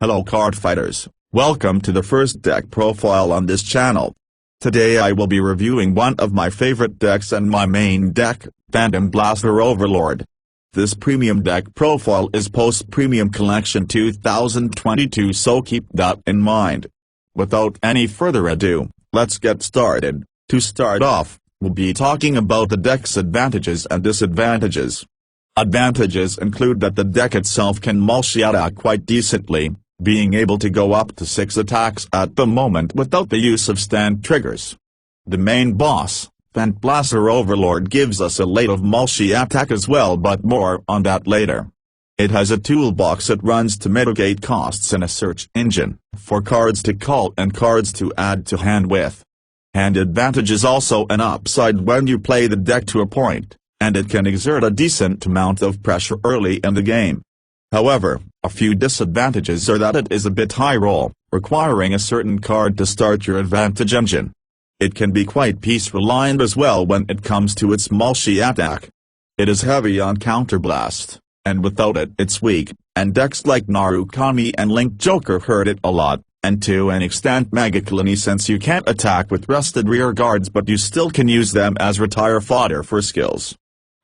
Hello card fighters, welcome to the first deck profile on this channel. Today I will be reviewing one of my favorite decks and my main deck, Blaster Overlord. This premium deck profile is post-premium collection 2022, so keep that in mind. Without any further ado, let's get started. To start off, we'll be talking about the deck's advantages and disadvantages. Advantages include that the deck itself can multi-attack quite decently, being able to go up to 6 attacks at the moment without the use of stand triggers. The main boss, Blaster Overlord, gives us a lot of multi-attack as well, but more on that later. It has a toolbox that runs to mitigate costs and a search engine for cards to call and cards to add to hand with. Hand advantage is also an upside when you play the deck to a point, and it can exert a decent amount of pressure early in the game. However, a few disadvantages are that it is a bit high roll, requiring a certain card to start your advantage engine. It can be quite piece reliant as well when it comes to its multi-attack. It is heavy on counterblast, and without it it's weak, and decks like Narukami and Link Joker hurt it a lot, and to an extent Magicalini, since you can't attack with rusted rear guards but you still can use them as retire fodder for skills.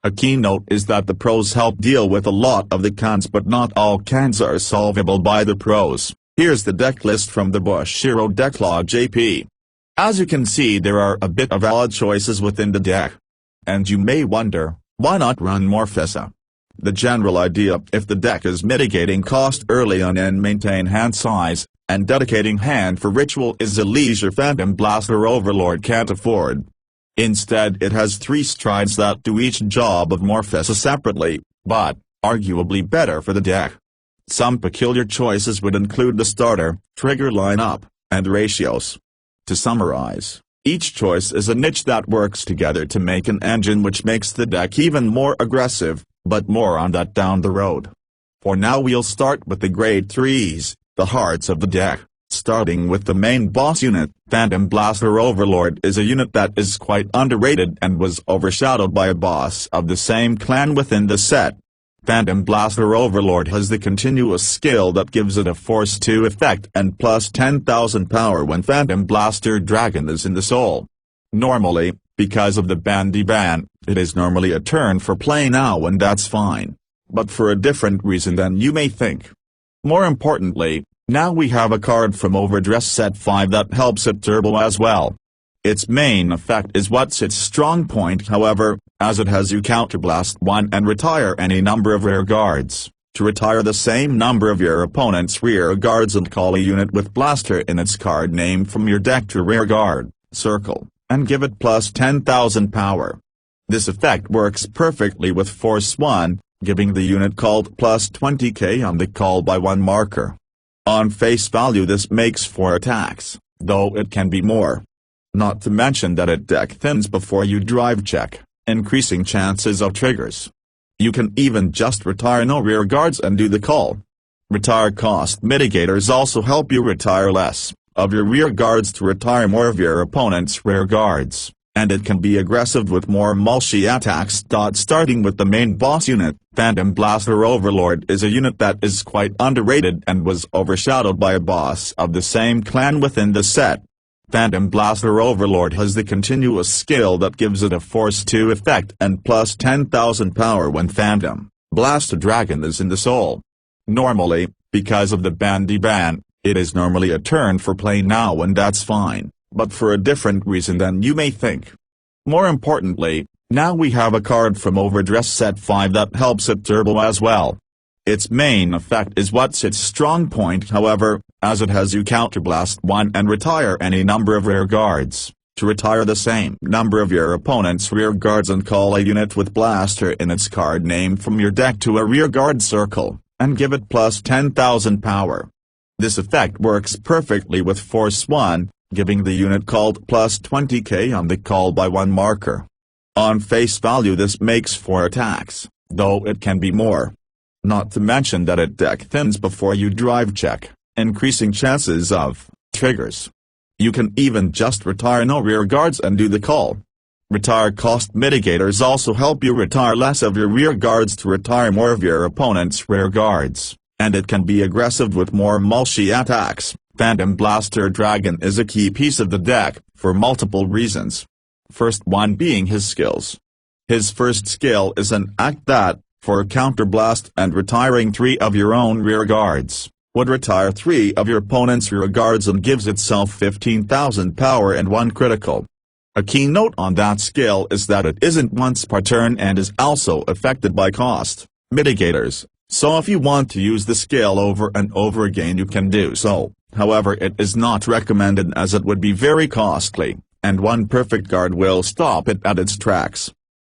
A keynote is that the pros help deal with a lot of the cons, but not all cons are solvable by the pros. Here's the deck list from the Bushiroad Decklog JP. As you can see, there are a bit of valid choices within the deck. And you may wonder, why not run Morphessa? The general idea, if the deck is mitigating cost early on and maintain hand size, and dedicating hand for ritual, is a leisure Blaster Overlord can't afford. Instead, it has 3 strides that do each job of Morphessa separately, but arguably better for the deck. Some peculiar choices would include the starter, trigger lineup, and ratios. To summarize, each choice is a niche that works together to make an engine which makes the deck even more aggressive, but more on that down the road. For now we'll start with the grade 3s, the hearts of the deck. Starting with the main boss unit, Blaster Overlord is a unit that is quite underrated and was overshadowed by a boss of the same clan within the set. Blaster Overlord has the continuous skill that gives it a force 2 effect and plus 10,000 power when Blaster Dragon is in the soul. Normally, because of the bandy ban, it is normally a turn for play now, and that's fine. But for a different reason than you may think. More importantly, now we have a card from Overdress Set 5 that helps it turbo as well. Its main effect is what's its strong point, however, as it has you counterblast 1 and retire any number of rear guards, to retire the same number of your opponent's rear guards and call a unit with Blaster in its card name from your deck to rear guard, circle, and give it plus 10,000 power. This effect works perfectly with Force 1, giving the unit called plus 20k on the call by 1 marker. On face value this makes 4 attacks, though it can be more. Not to mention that it deck thins before you drive check, increasing chances of triggers. You can even just retire no rear guards and do the call. Retire cost mitigators also help you retire less of your rear guards to retire more of your opponent's rear guards, and it can be aggressive with more multi-attacks. Starting with the main boss unit, Blaster Overlord is a unit that is quite underrated and was overshadowed by a boss of the same clan within the set. Blaster Overlord has the continuous skill that gives it a force 2 effect and plus 10,000 power when Blaster Dragon is in the soul. Normally, because of the bandy ban, it is normally a turn for play now, and that's fine, but for a different reason than you may think. More importantly, now we have a card from Overdress Set 5 that helps it turbo as well. Its main effect is what's its strong point, however, as it has you counterblast 1 and retire any number of rear guards, to retire the same number of your opponent's rear guards and call a unit with Blaster in its card name from your deck to a rear guard circle, and give it plus 10,000 power. This effect works perfectly with Force 1, giving the unit called plus 20k on the call by 1 marker. On face value this makes 4 attacks, though it can be more. Not to mention that it deck thins before you drive check, increasing chances of triggers. You can even just retire no rear guards and do the call. Retire cost mitigators also help you retire less of your rear guards to retire more of your opponent's rear guards, and it can be aggressive with more multi-attacks. Phantom Blaster Dragon is a key piece of the deck, for multiple reasons. First one being his skills. His first skill is an act that, for counterblast and retiring 3 of your own rear guards, would retire 3 of your opponent's rear guards and gives itself 15,000 power and 1 critical. A key note on that skill is that it isn't once per turn and is also affected by cost mitigators, so if you want to use the skill over and over again you can do so. However, it is not recommended as it would be very costly, and 1 perfect guard will stop it at its tracks.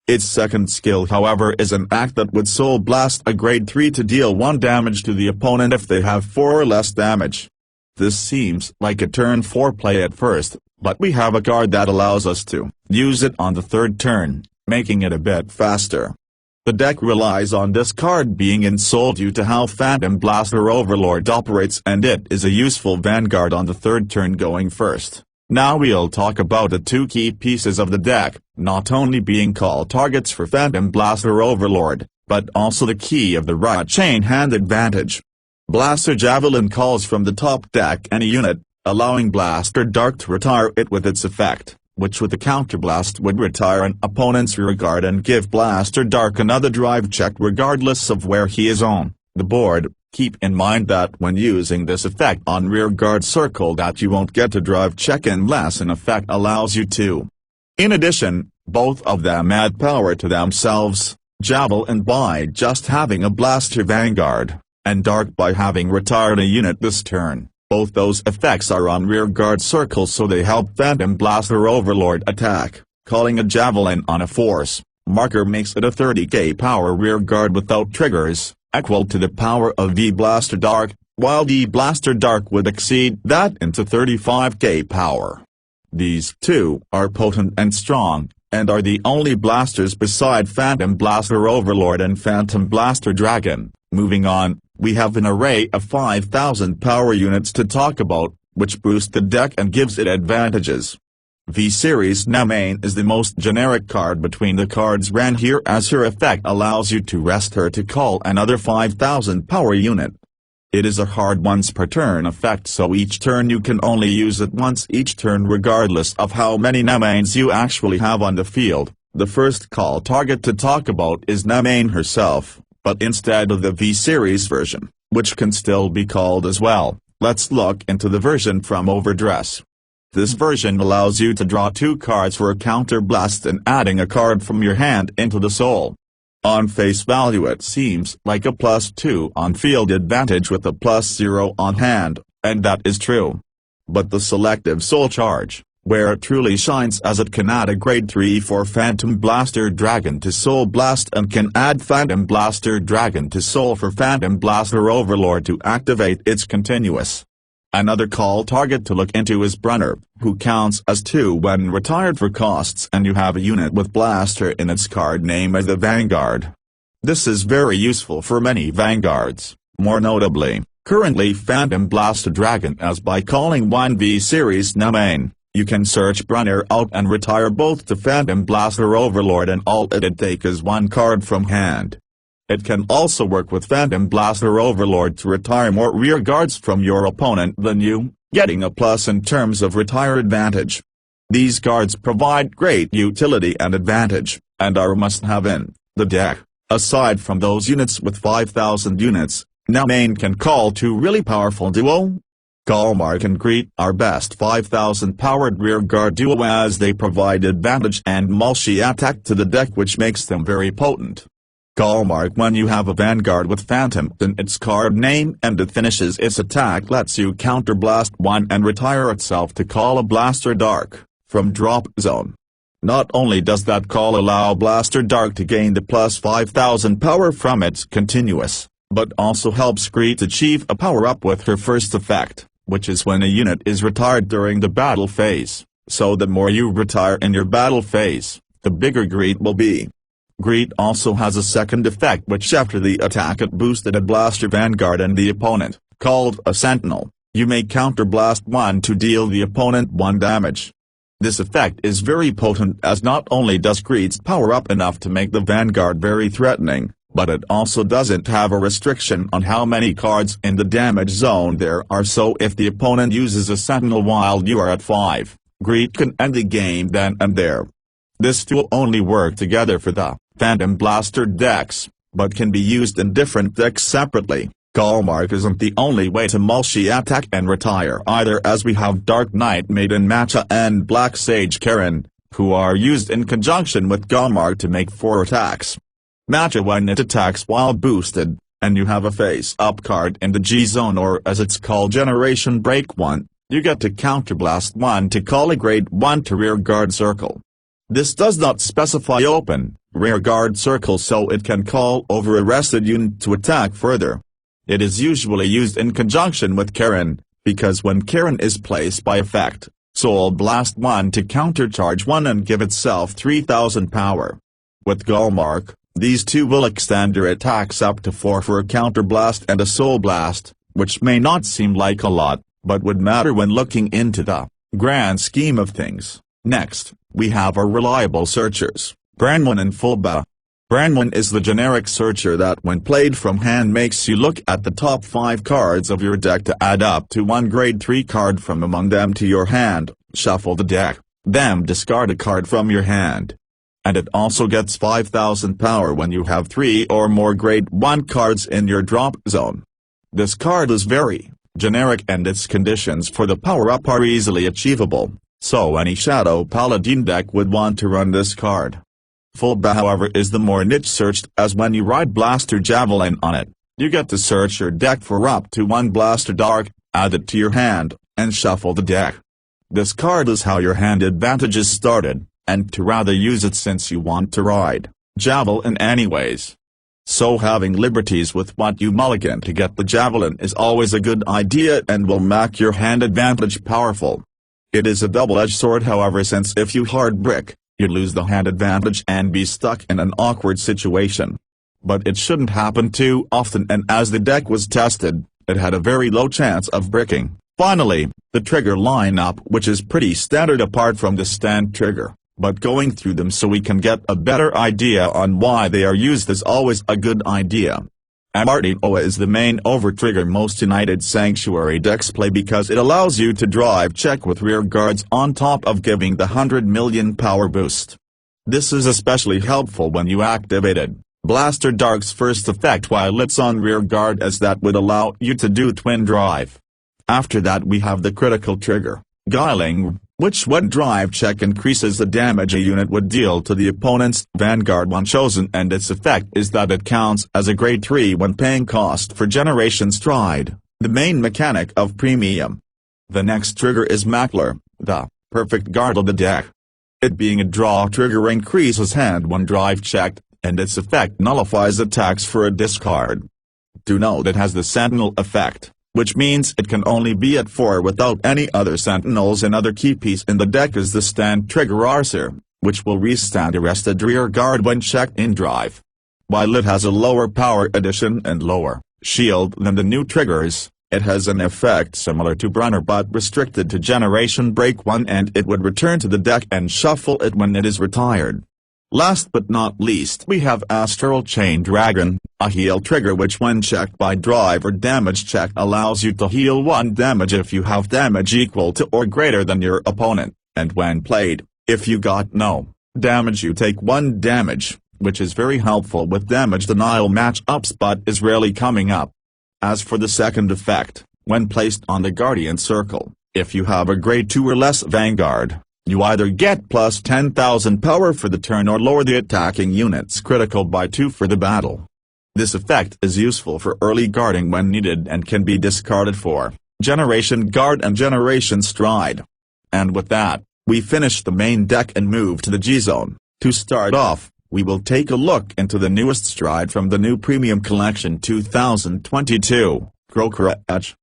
Its second skill however is an act that would Soul Blast a grade 3 to deal 1 damage to the opponent if they have 4 or less damage. This seems like a turn 4 play at first, but we have a card that allows us to use it on the 3rd turn, making it a bit faster. The deck relies on this card being in Soul due to how Phantom Blaster Overlord operates, and it is a useful Vanguard on the 3rd turn going first. Now we'll talk about the 2 key pieces of the deck, not only being call targets for Phantom Blaster Overlord, but also the key of the right chain hand advantage. Blaster Javelin calls from the top deck any unit, allowing Blaster Dark to retire it with its effect, which with the counterblast would retire an opponent's rear guard and give Blaster Dark another drive check regardless of where he is on the board. Keep in mind that when using this effect on rear guard circle that you won't get a drive check unless an effect allows you to. In addition, both of them add power to themselves, Javelin by just having a Blaster Vanguard, and Dark by having retired a unit this turn. Both those effects are on rear guard circle, so they help Phantom Blaster Overlord attack. Calling a Javelin on a force marker makes it a 30k power rear guard without triggers, equal to the power of V Blaster Dark, while D Blaster Dark would exceed that into 35k power. These 2 are potent and strong, and are the only blasters beside Phantom Blaster Overlord and Phantom Blaster Dragon. Moving on, we have an array of 5,000 power units to talk about, which boost the deck and gives it advantages. V-Series NEMAIN is the most generic card between the cards ran here, as her effect allows you to rest her to call another 5,000 power unit. It is a hard once per turn effect, so each turn you can only use it once each turn regardless of how many NEMAINs you actually have on the field. The first call target to talk about is NEMAIN herself, but instead of the V-Series version, which can still be called as well, let's look into the version from Overdress. This version allows you to draw 2 cards for a counterblast and adding a card from your hand into the soul. On face value it seems like a +2 on field advantage with a +0 on hand, and that is true. But the selective soul charge, where it truly shines, as it can add a grade 3 for Phantom Blaster Dragon to Soul Blast and can add Phantom Blaster Dragon to Soul for Phantom Blaster Overlord to activate its continuous. Another call target to look into is BRONARCH, who counts as 2 when retired for costs and you have a unit with Blaster in its card name as the Vanguard. This is very useful for many Vanguards, more notably, currently Phantom Blaster Dragon, as by calling 1 V-Series NEMAIN, you can search BRONARCH out and retire both to Phantom Blaster Overlord and all it'd take is 1 card from hand. It can also work with Phantom Blaster Overlord to retire more rear guards from your opponent than you, getting a plus in terms of retire advantage. These guards provide great utility and advantage, and are a must-have in the deck. Aside from those units with 5,000 units, NEMAIN can call 2 really powerful duo. Galmark and Greet are best 5,000 powered rear guard duo, as they provide advantage and multi-attack to the deck, which makes them very potent. Galmark, when you have a Vanguard with Phantom in its card name and it finishes its attack, lets you counterblast 1 and retire itself to call a Blaster Dark from drop zone. Not only does that call allow Blaster Dark to gain the plus 5,000 power from its continuous, but also helps Greet achieve a power-up with her first effect, which is when a unit is retired during the battle phase, so the more you retire in your battle phase, the bigger Greet will be. Greet also has a second effect, which after the attack it boosted a Blaster Vanguard and the opponent, called a Sentinel. You may counterblast 1 to deal the opponent 1 damage. This effect is very potent, as not only does Greet's power up enough to make the Vanguard very threatening, but it also doesn't have a restriction on how many cards in the damage zone there are, so if the opponent uses a sentinel while you are at 5, Greed can end the game then and there. This will only work together for the Phantom Blaster decks, but can be used in different decks separately. Gallmark isn't the only way to multi-attack and retire either, as we have Dark Knight Maiden Matcha and Black Sage Karen, who are used in conjunction with Gallmark to make 4 attacks. Matcha when it attacks while boosted, and you have a face-up card in the G-Zone, or as it's called Generation Break 1, you get to counterblast 1 to call a grade 1 to rearguard circle. This does not specify open, rearguard circle, so it can call over a rested unit to attack further. It is usually used in conjunction with Karen, because when Karen is placed by effect, Soul Blast 1 to countercharge 1 and give itself 3000 power. With Gallmark, these two will extend your attacks up to 4 for a counterblast and a Soul Blast, which may not seem like a lot, but would matter when looking into the grand scheme of things. Next, we have our reliable searchers, Branwen and Fulba. Branwen is the generic searcher that when played from hand makes you look at the top 5 cards of your deck to add up to 1 grade 3 card from among them to your hand, shuffle the deck, then discard a card from your hand. And it also gets 5000 power when you have 3 or more grade 1 cards in your drop zone. This card is very generic and its conditions for the power-up are easily achievable, so any Shadow Paladin deck would want to run this card. Fulba, however, is the more niche-searched, as when you ride Blaster Javelin on it, you get to search your deck for up to 1 Blaster Dark, add it to your hand, and shuffle the deck. This card is how your hand advantages started, and to rather use it since you want to ride Javelin anyways. So having liberties with what you mulligan to get the Javelin is always a good idea and will make your hand advantage powerful. It is a double-edged sword, however, since if you hard brick, you lose the hand advantage and be stuck in an awkward situation. But it shouldn't happen too often, and as the deck was tested, it had a very low chance of bricking. Finally, the trigger lineup, which is pretty standard apart from the stand trigger, but going through them so we can get a better idea on why they are used is always a good idea. Amartinoa is the main overtrigger most United Sanctuary decks play because it allows you to drive check with rear guards on top of giving the 100 million power boost. This is especially helpful when you activated Blaster Dark's first effect while it's on rear guard, as that would allow you to do twin drive. After that we have the critical trigger, Guiling, which when drive check increases the damage a unit would deal to the opponent's Vanguard when chosen, and its effect is that it counts as a grade 3 when paying cost for Generation Stride, the main mechanic of Premium. The next trigger is Mackler, the perfect guard of the deck. It being a draw trigger increases hand when drive checked, and its effect nullifies attacks for a discard. Do note it has the Sentinel effect, which means it can only be at 4 without any other sentinels. Another key piece in the deck is the stand trigger Arcer, which will restand arrested rear guard when checked in drive. While it has a lower power addition and lower shield than the new triggers, it has an effect similar to Brunner but restricted to Generation Break 1, and it would return to the deck and shuffle it when it is retired. Last but not least we have Astral Chain Dragon, a heal trigger which when checked by drive or damage check allows you to heal 1 damage if you have damage equal to or greater than your opponent, and when played, if you got no damage you take 1 damage, which is very helpful with damage denial matchups but is rarely coming up. As for the second effect, when placed on the Guardian Circle, if you have a grade 2 or less Vanguard, you either get plus 10,000 power for the turn or lower the attacking unit's critical by 2 for the battle. This effect is useful for early guarding when needed and can be discarded for Generation Guard and Generation Stride. And with that, we finish the main deck and move to the G-Zone. To start off, we will take a look into the newest stride from the new Premium Collection 2022, CRUACH.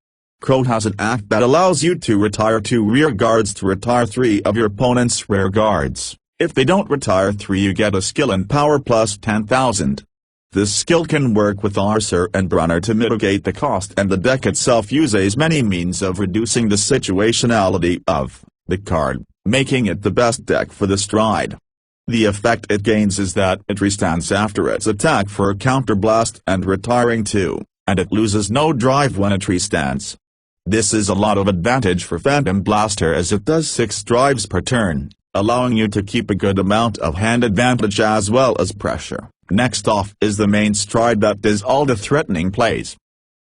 CRUACH has an act that allows you to retire 2 rear guards to retire 3 of your opponent's rear guards. If they don't retire 3 you get a skill and power plus 10,000. This skill can work with Arcer and Brunner to mitigate the cost, and the deck itself uses many means of reducing the situationality of the card, making it the best deck for the stride. The effect it gains is that it restands after its attack for a counterblast and retiring too, and it loses no drive when it restands. This is a lot of advantage for Phantom Blaster as it does 6 drives per turn, allowing you to keep a good amount of hand advantage as well as pressure. Next off is the main stride that does all the threatening plays.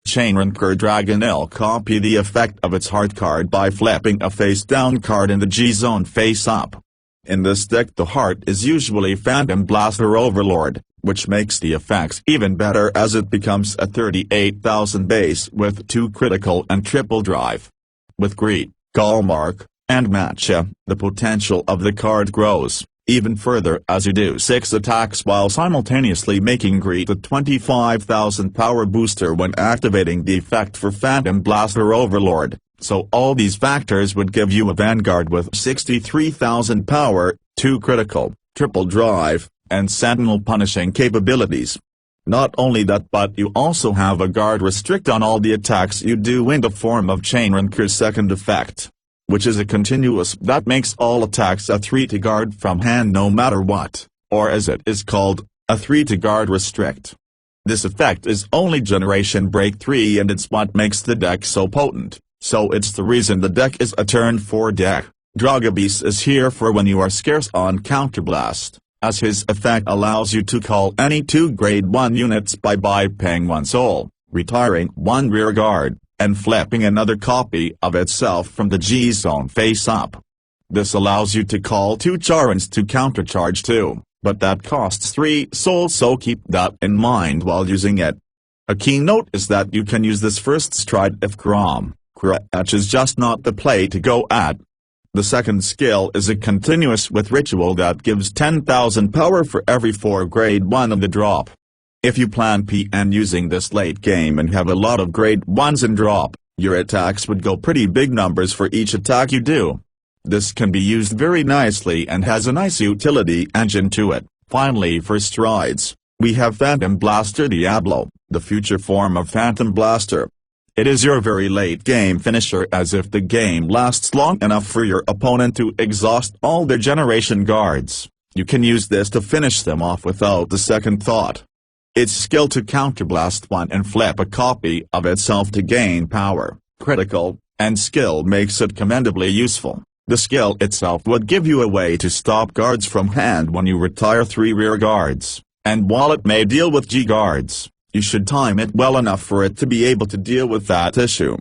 CHAINRANCOR Dragon'll copy the effect of its heart card by flipping a face-down card in the G-zone face-up. In this deck the heart is usually Phantom Blaster Overlord, which makes the effects even better as it becomes a 38,000 base with 2 critical and triple drive. With Greet, Gallmark, and Matcha, the potential of the card grows even further as you do 6 attacks while simultaneously making Greet a 25,000 power booster when activating the effect for Phantom Blaster Overlord, so all these factors would give you a Vanguard with 63,000 power, 2 critical, triple drive, and sentinel punishing capabilities. Not only that, but you also have a guard restrict on all the attacks you do in the form of CHAINRANCOR's second effect, which is a continuous that makes all attacks a 3 to guard from hand no matter what, or as it is called, a 3 to guard restrict. This effect is only Generation Break 3 and it's what makes the deck so potent, so it's the reason the deck is a turn 4 deck. DRAGWISER is here for when you are scarce on counterblast, as his effect allows you to call any 2 grade 1 units by paying 1 soul, retiring 1 rear guard, and flipping another copy of itself from the G-zone face-up. This allows you to call 2 Charans to countercharge too, but that costs 3 souls, so keep that in mind while using it. A key note is that you can use this first stride if CRUACH is just not the play to go at. The second skill is a continuous with ritual that gives 10,000 power for every 4 grade 1 of the drop. If you plan PN using this late game and have a lot of grade 1s in drop, your attacks would go pretty big numbers for each attack you do. This can be used very nicely and has a nice utility engine to it. Finally, for strides, we have Phantom Blaster DIABLO, the future form of Phantom Blaster. It is your very late game finisher, as if the game lasts long enough for your opponent to exhaust all their generation guards, you can use this to finish them off without a second thought. Its skill to counterblast 1 and flip a copy of itself to gain power, critical, and skill makes it commendably useful. The skill itself would give you a way to stop guards from hand when you retire 3 rear guards, and while it may deal with G guards, you should time it well enough for it to be able to deal with that issue.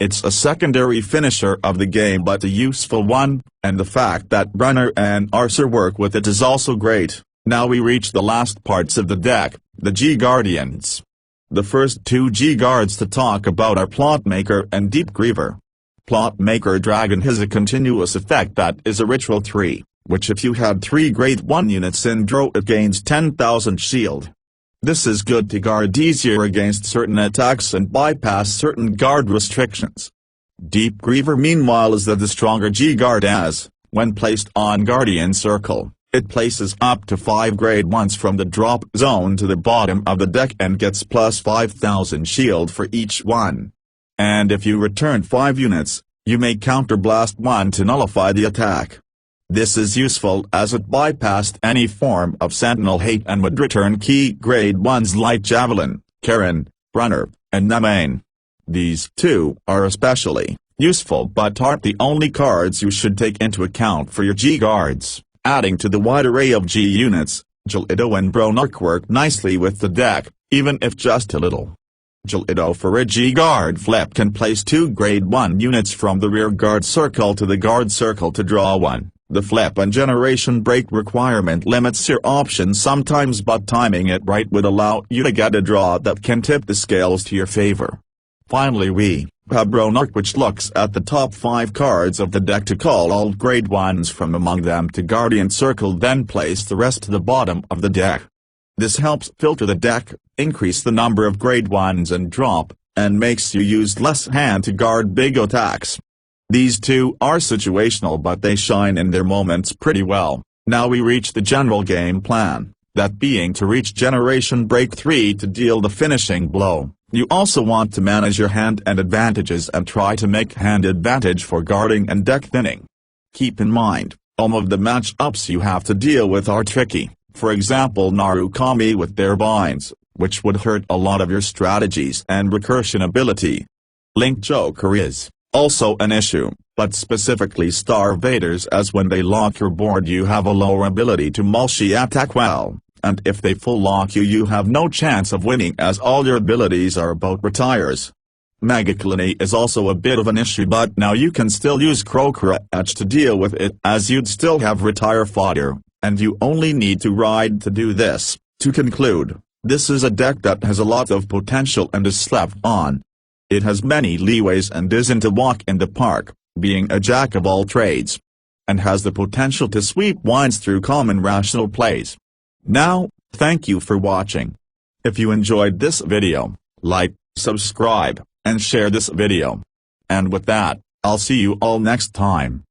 It's a secondary finisher of the game but a useful one, and the fact that Brunner and Arcer work with it is also great. Now we reach the last parts of the deck, the G Guardians. The first 2 G Guards to talk about are PLOTMAKER and Deep GRIEVER. PLOTMAKER Dragon has a continuous effect that is a Ritual 3, which if you had 3 grade 1 units in draw it gains 10,000 shield. This is good to guard easier against certain attacks and bypass certain guard restrictions. Deep GRIEVER meanwhile is the stronger G Guard as, when placed on Guardian Circle, it places up to 5 grade 1s from the drop zone to the bottom of the deck and gets plus 5,000 shield for each one. And if you return 5 units, you may counterblast 1 to nullify the attack. This is useful as it bypassed any form of sentinel hate and would return key grade 1s like JAVELIN, Karen, Brunner, and NEMAIN. These 2 are especially useful but aren't the only cards you should take into account for your G guards. Adding to the wide array of G units, JELLIDO and BRONARCH work nicely with the deck, even if just a little. JELLIDO for a G guard flip can place 2 grade 1 units from the rear guard circle to the guard circle to draw 1. The flip and generation break requirement limits your options sometimes, but timing it right would allow you to get a draw that can tip the scales to your favor. Finally we have BRONARCH, which looks at the top 5 cards of the deck to call all grade 1s from among them to Guardian Circle, then place the rest to the bottom of the deck. This helps filter the deck, increase the number of grade 1s and drop, and makes you use less hand to guard big attacks. These 2 are situational but they shine in their moments pretty well. Now we reach the general game plan, that being to reach Generation Break 3 to deal the finishing blow. You also want to manage your hand and advantages and try to make hand advantage for guarding and deck thinning. Keep in mind, Some of the matchups you have to deal with are tricky, for example Narukami with their binds, which would hurt a lot of your strategies and recursion ability. Link Joker is also an issue, but specifically Star Vaders, as when they lock your board you have a lower ability to multi-attack well, and if they full lock you have no chance of winning as all your abilities are about retires. Megaclone is also a bit of an issue, but now you can still use CRUACH to deal with it, as you'd still have retire fodder, and you only need to ride to do this. To conclude, this is a deck that has a lot of potential and is slept on. It has many leeways and isn't a walk in the park, being a jack of all trades, and has the potential to sweep wines through common rational plays. Now, thank you for watching. If you enjoyed this video, like, subscribe, and share this video. And with that, I'll see you all next time.